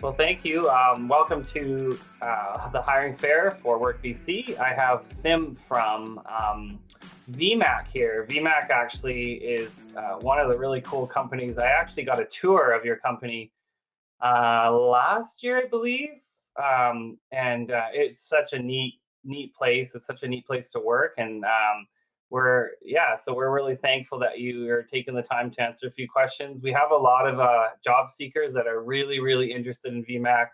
Well, thank you. Welcome to the hiring fair for Work BC. I have Sim from VMAC here. VMAC actually is one of the really cool companies. I actually got a tour of your company last year, I believe, and it's such a neat place. It's such a neat place to work, and so we're really thankful that you are taking the time to answer a few questions. We have a lot of job seekers that are really interested in VMAC.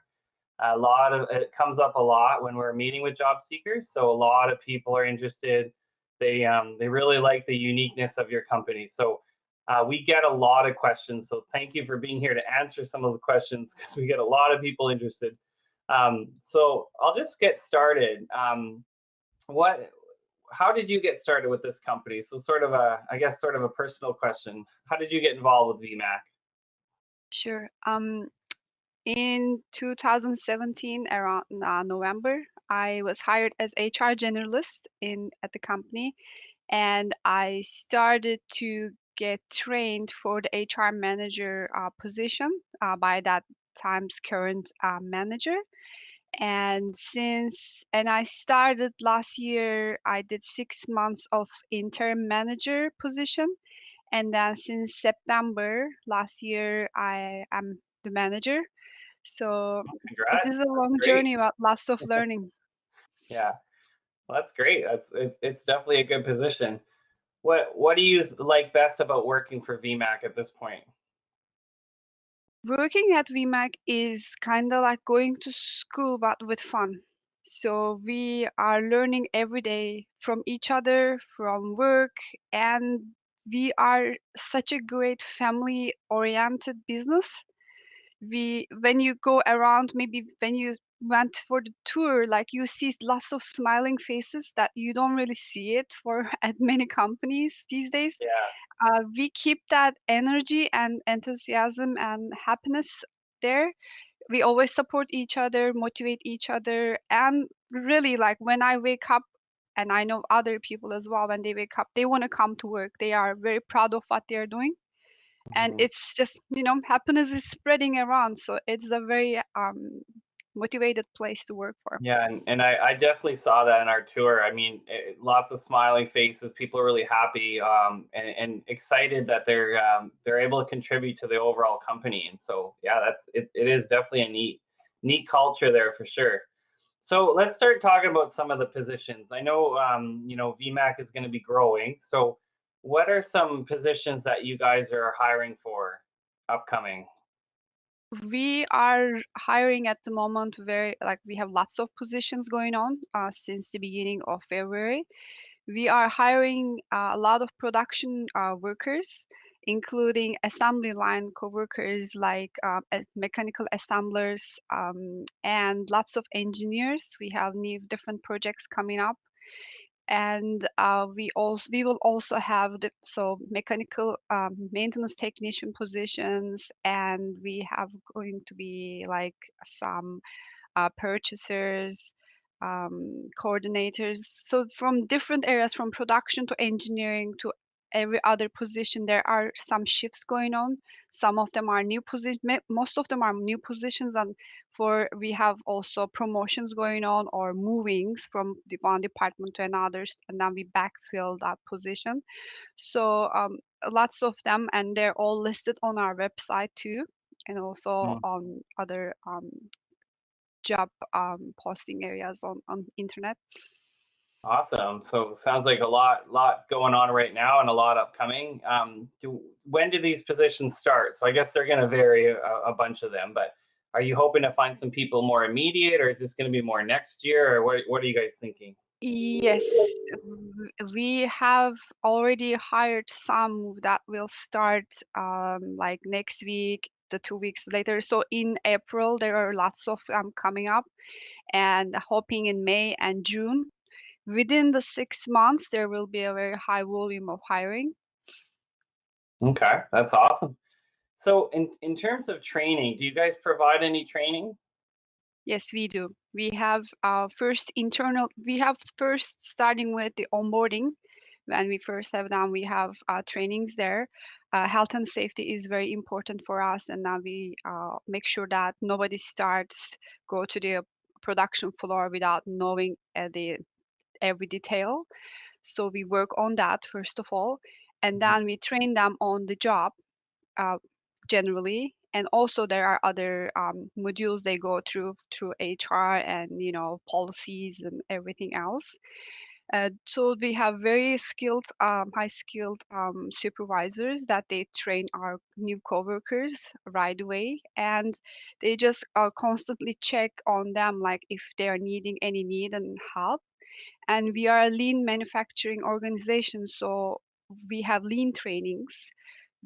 A lot of it comes up a lot when we're meeting with job seekers, so a lot of people are interested. They really like the uniqueness of your company. So we get a lot of questions. So thank you for being here to answer some of the questions, because we get a lot of people interested. So I'll just get started. How did you get started with this company? So sort of a personal question. How did you get involved with VMAC? Sure. In 2017, around November, I was hired as HR generalist at the company, and I started to get trained for the HR manager position by that time's current manager. And I started last year. I did 6 months of interim manager position, and then since September last year, I am the manager. So it is Congrats. a That's long great. journey, but lots of learning. Yeah. Well, that's great. It's definitely a good position. What do you like best about working for VMAC at this point? Working at VMAC is kind of like going to school, but with fun. So we are learning every day from each other, from work, and we are such a great family-oriented business. When you go around, maybe when you went for the tour, like you see lots of smiling faces that you don't really see it for at many companies these days. Yeah. We keep that energy and enthusiasm and happiness there. We always support each other, motivate each other, and really, like, when I wake up, and I know other people as well, when they wake up, they want to come to work. They are very proud of what they're doing, and Mhm. it's just, happiness is spreading around, so it's a very motivated place to work for. Yeah, and I definitely saw that in our tour. I mean, lots of smiling faces. People are really happy, and excited that they're able to contribute to the overall company. And so, yeah, it is definitely a neat culture there for sure. So let's start talking about some of the positions. I know, VMAC is going to be growing. So what are some positions that you guys are hiring for upcoming? We are hiring at the moment, very, like, we have lots of positions going on since the beginning of February. We are hiring a lot of production workers, including assembly line co-workers, like mechanical assemblers, and lots of engineers. We have new different projects coming up, and we will also have mechanical maintenance technician positions, and we have going to be like some purchasers, coordinators. So from different areas, from production to engineering to every other position, there are some shifts going on. Some of them are new positions. Most of them are new positions, and for we have also promotions going on or movings from one department to another, and then we backfill that position. So lots of them, and they're all listed on our website too, and also Mm. on other job posting areas on internet. Awesome. So sounds like a lot going on right now and a lot upcoming. When do these positions start? So I guess they're going to vary a bunch of them, but are you hoping to find some people more immediate, or is this going to be more next year, or what are you guys thinking? Yes, we have already hired some that will start like next week, the 2 weeks later. So in April, there are lots of coming up, and hoping in May and June. Within the 6 months, there will be a very high volume of hiring. Okay, that's awesome. So in terms of training, do you guys provide any training? Yes, we do. We have first starting with the onboarding. when we first have them, we have trainings there. Health and safety is very important for us, and now we make sure that nobody starts go to the production floor without knowing the every detail. So we work on that first of all, and Mhm. then we train them on the job uh, generally. And also there are other modules they go through HR and policies and everything else. So we have very skilled, high skilled supervisors that they train our new coworkers right away, and they just constantly check on them like if they are needing any need and help. And we are a lean manufacturing organization, so we have lean trainings.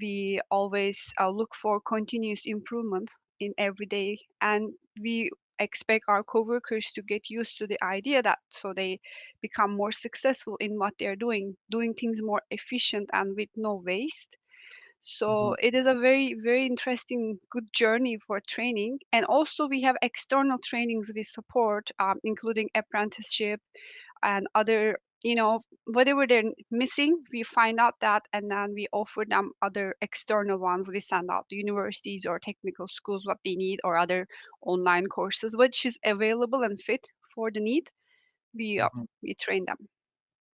We always look for continuous improvement in every day, and we expect our coworkers to get used to the idea that so they become more successful in what they're doing things more efficient and with no waste. So Mhm. it is a very, very interesting, good journey for training. And also we have external trainings we support, including apprenticeship and other, whatever they're missing, we find out that, and then we offer them other external ones. We send out to universities or technical schools what they need, or other online courses, which is available and fit for the need. We uh, Mhm. we train them.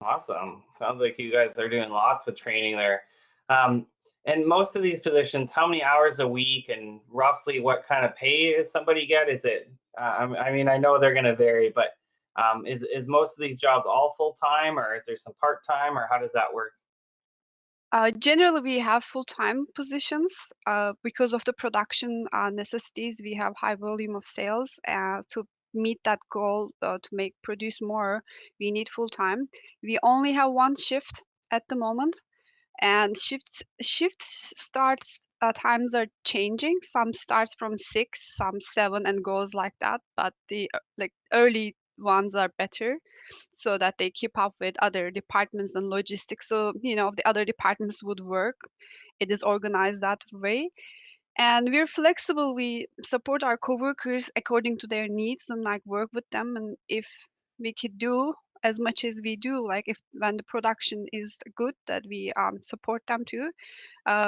Awesome. Sounds like you guys are doing lots with training there. Um, and most of these positions, how many hours a week and roughly what kind of pay does somebody get? Is it, I mean, I know they're going to vary, but is most of these jobs all full time, or is there some part time, or how does that work? Generally, we have full-time positions because of the production necessities. We have high volume of sales. To meet that goal, to make produce more, we need full-time. We only have one shift at the moment, and shifts starts times are changing. Some starts from 6, some 7, and goes like that. But the like early ones are better, so that they keep up with other departments and logistics. So the other departments would work. It is organized that way, and we're flexible. We support our coworkers according to their needs and like work with them. And if we could do as much as we do, like if when the production is good, that we support them too.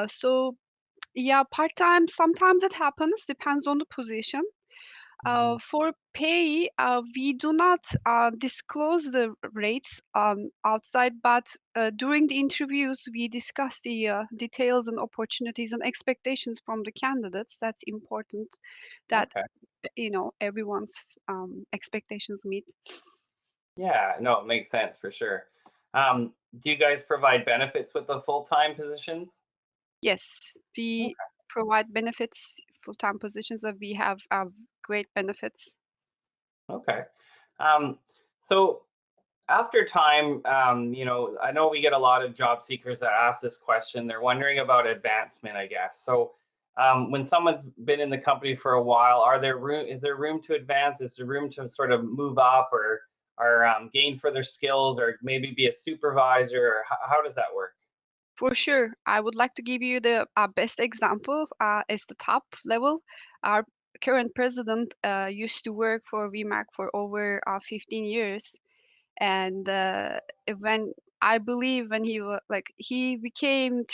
So yeah, part time sometimes it happens, depends on the position. Mhm. For pay, we do not disclose the rates outside, but during the interviews, we discuss the details and opportunities and expectations from the candidates. That's important that Okay. everyone's expectations meet. Yeah, no, it makes sense for sure. Do you guys provide benefits with the full time positions? Yes, we provide benefits, full-time positions, that we have great benefits. Okay. Um, so after time, I know we get a lot of job seekers that ask this question. They're wondering about advancement, I guess. So, when someone's been in the company for a while, is there room to advance? Is there room to sort of move up or gain further skills or maybe be a supervisor? Or how does that work? For sure, I would like to give you the best example is the top level. Our current president used to work for VMAC for over 15 years, and when I believe when he became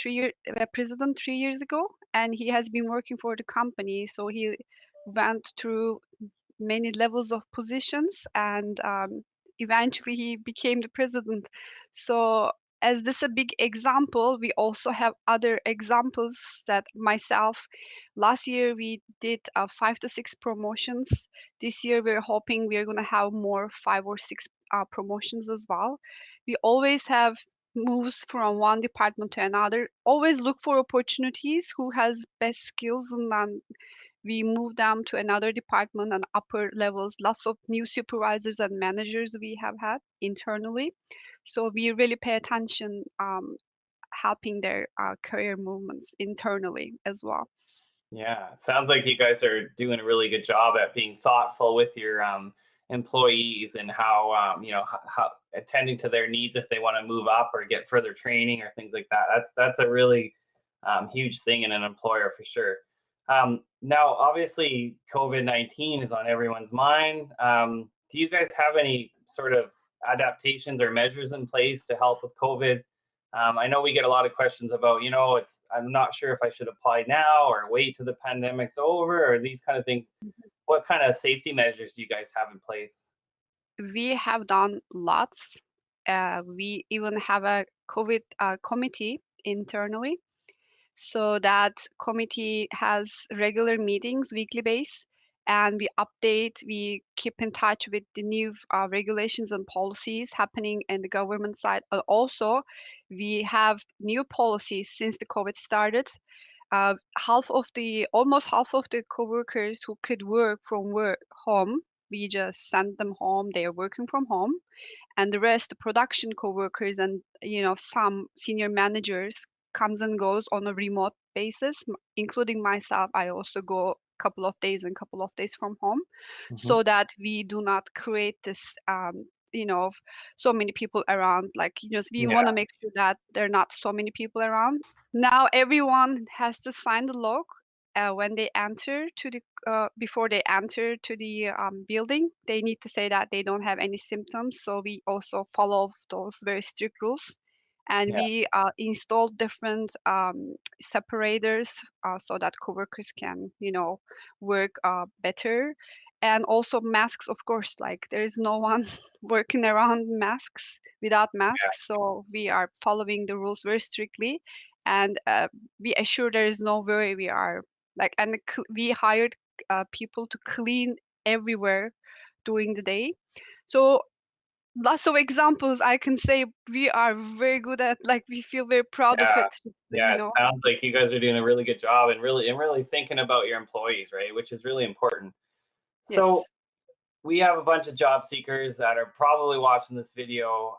president 3 years ago, and he has been working for the company, so he went through many levels of positions, and eventually he became the president. So as this a big example, we also have other examples that myself, last year we did 5 to 6 promotions. This year we're hoping we're going to have more 5 or 6 promotions as well. We always have moves from one department to another, always look for opportunities who has best skills, and then we moved them to another department and upper levels. Lots of new supervisors and managers we have had internally. So we really pay attention, helping their career movements internally as well. Yeah, it sounds like you guys are doing a really good job at being thoughtful with your employees and how how attending to their needs if they want to move up or get further training or things like that. That's a really huge thing in an employer for sure. Now, obviously, COVID-19 is on everyone's mind. Do you guys have any sort of adaptations or measures in place to help with COVID? I know we get a lot of questions about, I'm not sure if I should apply now or wait till the pandemic's over or these kind of things. What kind of safety measures do you guys have in place? We have done lots. We even have a COVID committee internally. So that committee has regular meetings, weekly base, and we keep in touch with the new regulations and policies happening in the government side. Also, we have new policies since the COVID started. Almost half of the coworkers who could work from home, we just send them home. They are working from home, and the rest, the production coworkers and some senior managers comes and goes on a remote basis, including myself. I also go a couple of days and couple of days from home, Hmm. so that we do not create this so many people around. Like, we want to Yeah, make sure that there are not so many people around. Now everyone has to sign the log when they enter to the before they enter to the building. They need to say that they don't have any symptoms. So we also follow those very strict rules, and yeah, we installed different separators so that coworkers can work better. And also masks, of course. Like, there is no one working around without yeah, masks. So we are following the rules very strictly, and we assure there is no worry. We are like, and we hired people to clean everywhere during the day. So lots of examples I can say. We are very good at, like, we feel very proud of yeah. it. Yeah, it sounds like you guys are doing a really good job and really thinking about your employees, right? Which is really important. So Yes. we have a bunch of job seekers that are probably watching this video.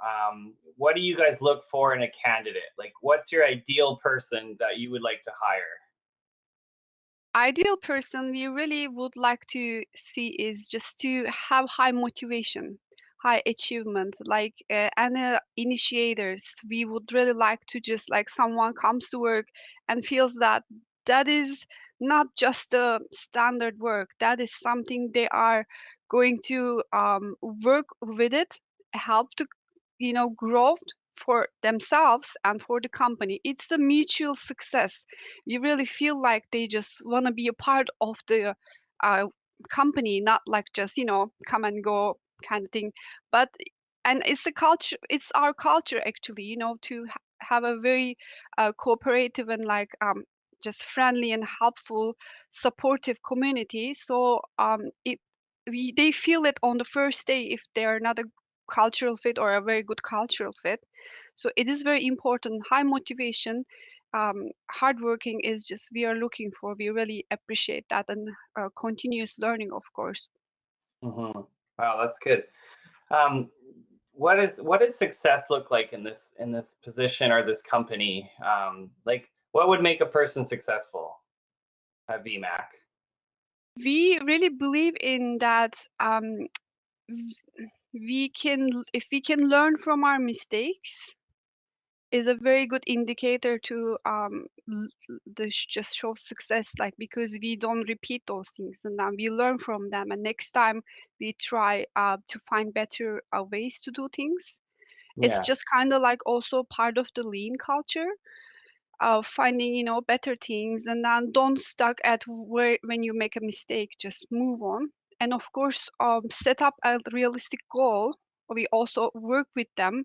What do you guys look for in a candidate? Like, what's your ideal person that you would like to hire? Ideal person we really would like to see is just to have high motivation, high achievement, like and initiators. We would really like to just, like, someone comes to work and feels that that is not just a standard work. That is something they are going to work with it, help to growth for themselves and for the company. It's a mutual success. You really feel like they just want to be a part of the uh, company, not like just come and go kind of thing. But and it's a culture. It's our culture, actually. To have a very cooperative and, like, just friendly and helpful, supportive community. So it they feel it on the first day if they are not a cultural fit or a very good cultural fit. So it is very important. High motivation, hardworking is just we are looking for. We really appreciate that, and continuous learning, of course. Hmm. Wow, that's good. Um, what does success look like in this position or this company? Like, what would make a person successful at VMAC? We really believe in that. v- if we can learn from our mistakes, is a very good indicator to just show success, like, because we don't repeat those things, and then we learn from them, and next time we try to find better ways to do things. It's Yeah. just kind of like also part of the lean culture of finding better things, and then don't stuck at where when you make a mistake, just move on. And of course, set up a realistic goal. We also work with them.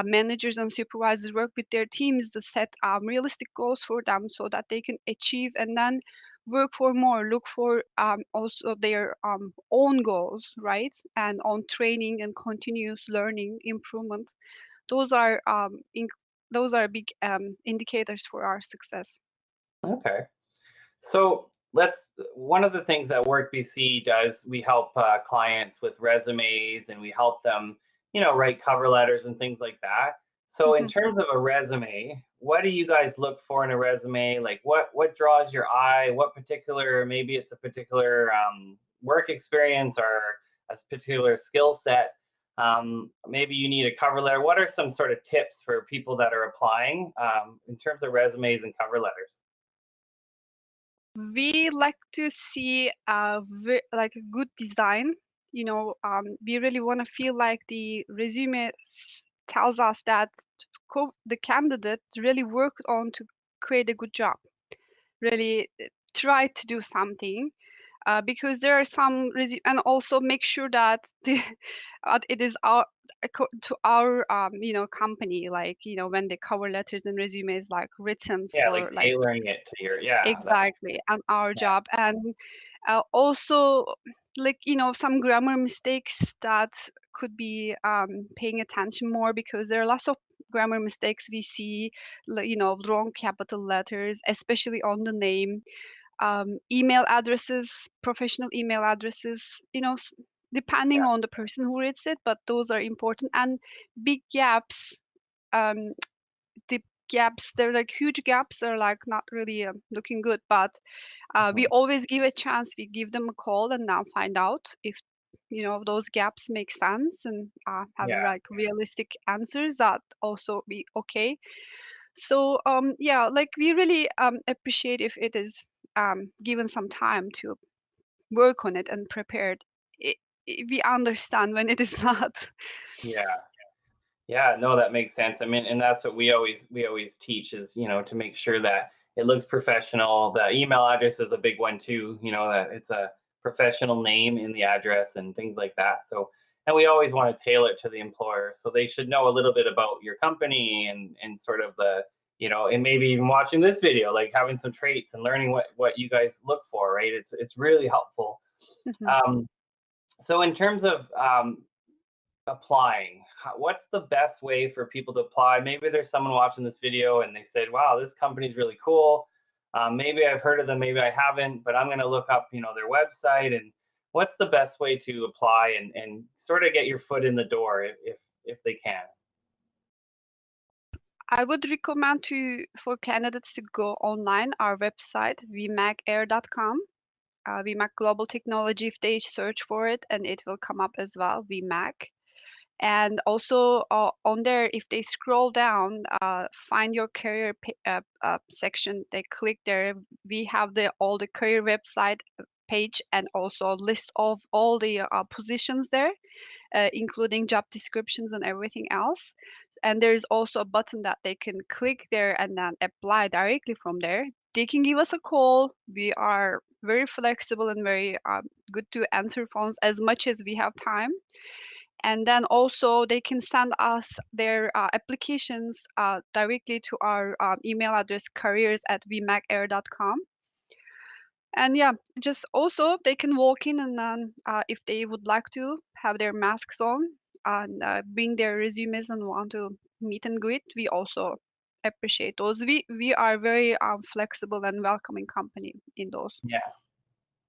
Managers and supervisors work with their teams to set realistic goals for them so that they can achieve, and then work for more, look for also their own goals, right? And on training and continuous learning improvement. Those are those are big indicators for our success. Okay. So one of the things that Work BC does, we help clients with resumes and we help them, write cover letters and things like that. So in Mhm. terms of a resume, what do you guys look for in a resume? Like, what draws your eye? What particular, maybe it's a particular work experience or a particular skill set. Maybe you need a cover letter. What are some sort of tips for people that are applying in terms of resumes and cover letters? We like to see like a good design. We really want to feel like the resume tells us that the candidate really worked on to create a good job, really try to do something, because there are some and also make sure that it is our to our company, like when the cover letters and resumes like written Yeah, for like like tailoring it to your, yeah, that, exactly and our yeah, job. And also like some grammar mistakes that could be paying attention more, because there are lots of grammar mistakes we see, like, wrong capital letters, especially on the name, email addresses, professional email addresses, depending yeah, on the person who reads it, but those are important. And big gaps, um, the gaps, they're like huge gaps, are like not really looking good. But we mhm, always give a chance. We give them a call and now find out if those gaps make sense and have yeah, like realistic answers that also be okay. So yeah, like we really appreciate if it is given some time to work on it and prepared. It, we understand when it is not. yeah. Yeah, no, that makes sense. I mean, and that's what we always teach is, to make sure that it looks professional. The email address is a big one too, that it's a professional name in the address and things like that. So, and we always want to tailor it to the employer. So they should know a little bit about your company and sort of the, and maybe even watching this video, like having some traits and learning what you guys look for, right? It's really helpful. Mhm. Um, so in terms of applying, what's the best way for people to apply? Maybe there's someone watching this video and they said, wow, this company's really cool. Maybe I've heard of them, maybe I haven't, but I'm going to look up, their website. And what's the best way to apply and sort of get your foot in the door if they can? I would recommend to for candidates to go online, our website, vmacair.com. VMAC Global Technology, if they search for it, and it will come up as well, VMAC. And also on there, if they scroll down, find your career section, they click there. We have all the career website page and also a list of all the positions there, including job descriptions and everything else. And there's also a button that they can click there and then apply directly from there. They can give us a call. We are very flexible and very good to answer phones as much as we have time. And then also they can send us their applications directly to our email address, careers@vmacair.com. And yeah, just also they can walk in and then if they would like to have their masks on and bring their resumes and want to meet and greet, we also appreciate those. We are very flexible and welcoming company in those. Yeah.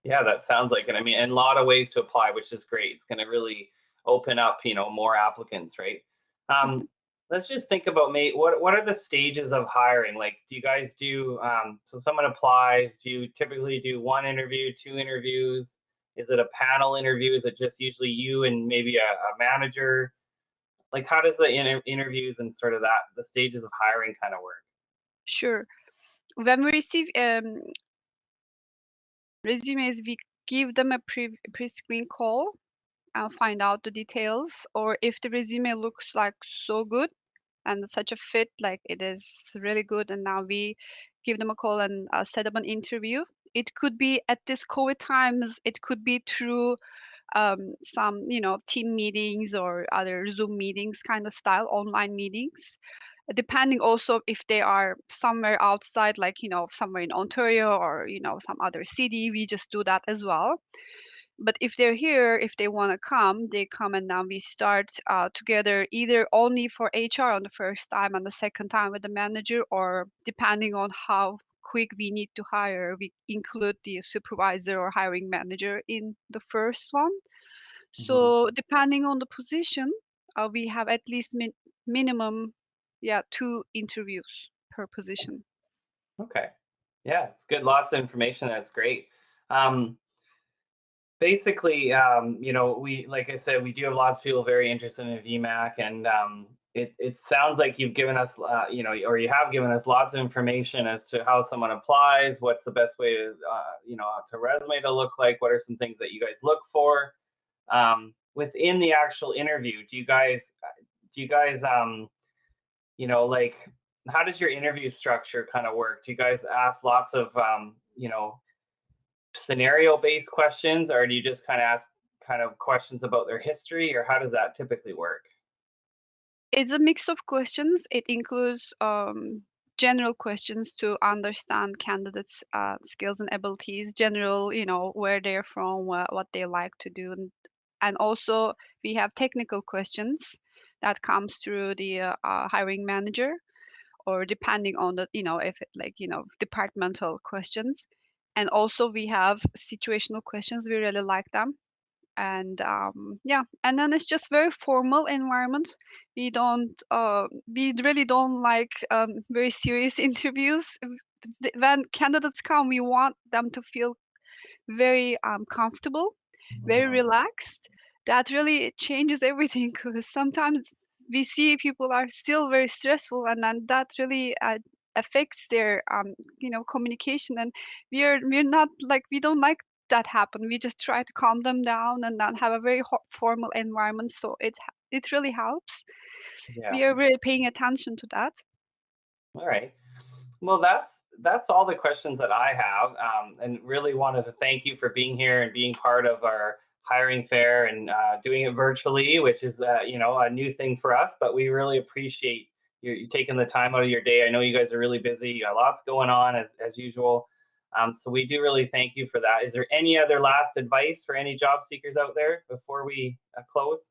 Yeah, that sounds like it. I mean, and a lot of ways to apply, which is great. It's going to really open up, more applicants, right? Mhm. Um, let's just think about what are the stages of hiring? Like, do you guys do so someone applies, do you typically do one interview, two interviews? Is it a panel interview? Is it just usually you and maybe a manager? Like, how does the interviews and sort of the stages of hiring kind of work? Sure. When we receive resumes, we give them a pre-screen call and find out the details, or if the resume looks like so good and such a fit, like it is really good, and now we give them a call and set up an interview. It could be at this COVID times, it could be through some team meetings or other Zoom meetings kind of style, online meetings, depending also if they are somewhere outside, like somewhere in Ontario or some other city, we just do that as well. But if they're here, if they want to come, they come, and now we start together, either only for HR on the first time and the second time with the manager, or depending on how quick we need to hire, we include the supervisor or hiring manager in the first one. Mhm. So depending on the position, we have at least minimum, yeah, 2 interviews per position. Okay. Yeah, it's good. Lots of information. That's great. Um, Basically, we, like I said, we do have lots of people very interested in VMAC, and it sounds like you've given us, or you have given us lots of information as to how someone applies, what's the best way to, to resume to look like, what are some things that you guys look for within the actual interview. Do you guys? do you guys like how does your interview structure kind of work? Do you guys ask lots of scenario based questions, or do you just kind of ask kind of questions about their history, or how does that typically work? It's a mix of questions. It includes general questions to understand candidates' skills and abilities, general, where they're from, what they like to do, and also we have technical questions that comes through the hiring manager, or depending on the, if it, like, departmental questions. And also we have situational questions. We really like them. And yeah, and then it's just very formal environment. We really don't like very serious interviews. When candidates come, we want them to feel very comfortable, very Mhm. relaxed. That really changes everything because sometimes we see people are still very stressful, and then that really affects their communication. And we're not like, we don't like that happen. We just try to calm them down and then have a very formal environment. So it really helps. Yeah. We are really paying attention to that. All right. Well, that's all the questions that I have, and really wanted to thank you for being here and being part of our hiring fair and doing it virtually, which is a new thing for us. But we really appreciate you taking the time out of your day. I know you guys are really busy, you got lots going on as usual. So we do really thank you for that. Is there any other last advice for any job seekers out there before we close?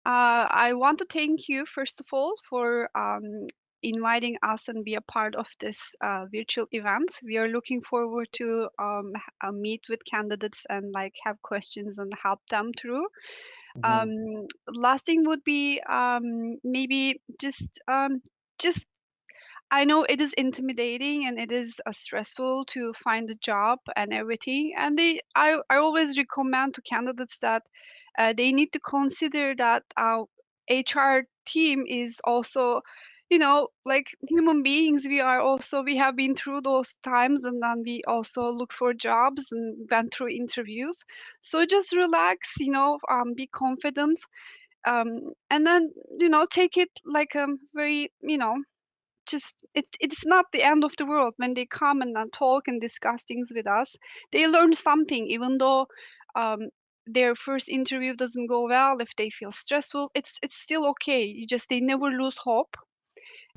I want to thank you, first of all, for inviting us and be a part of this virtual event. We are looking forward to meet with candidates and like have questions and help them through. Mhm. Last thing would be maybe just I know it is intimidating and it is stressful to find a job and everything. And I always recommend to candidates that they need to consider that our HR team is also, like human beings. We have been through those times, and then we also look for jobs and went through interviews. So just relax, be confident, and then, take it like a very, just it's not the end of the world when they come and talk and discuss things with us. They learn something, even though um, their first interview doesn't go well. If they feel stressful, it's still okay. They never lose hope,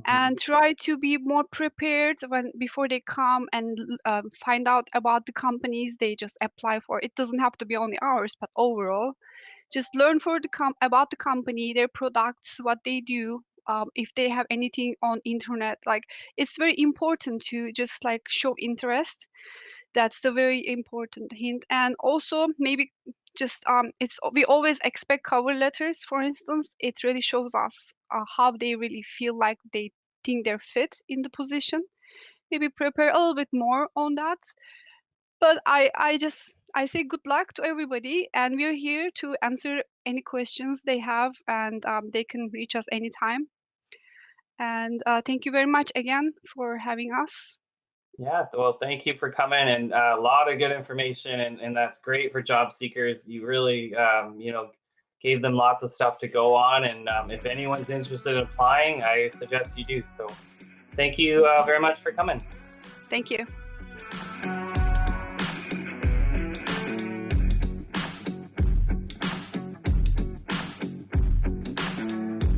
Mhm. and try to be more prepared when before they come and find out about the companies they just apply for. It doesn't have to be only ours, but overall, just learn about the company, their products, what they do. If they have anything on internet, like, it's very important to just like show interest. That's the very important hint. And also maybe just it's we always expect cover letters. For instance, it really shows us how they really feel like they think they're fit in the position. Maybe prepare a little bit more on that. But I say good luck to everybody, and we're here to answer any questions they have, and they can reach us anytime. And thank you very much again for having us. Yeah, well, thank you for coming and a lot of good information, and that's great for job seekers. You really, gave them lots of stuff to go on, and if anyone's interested in applying, I suggest you do. So, thank you very much for coming. Thank you.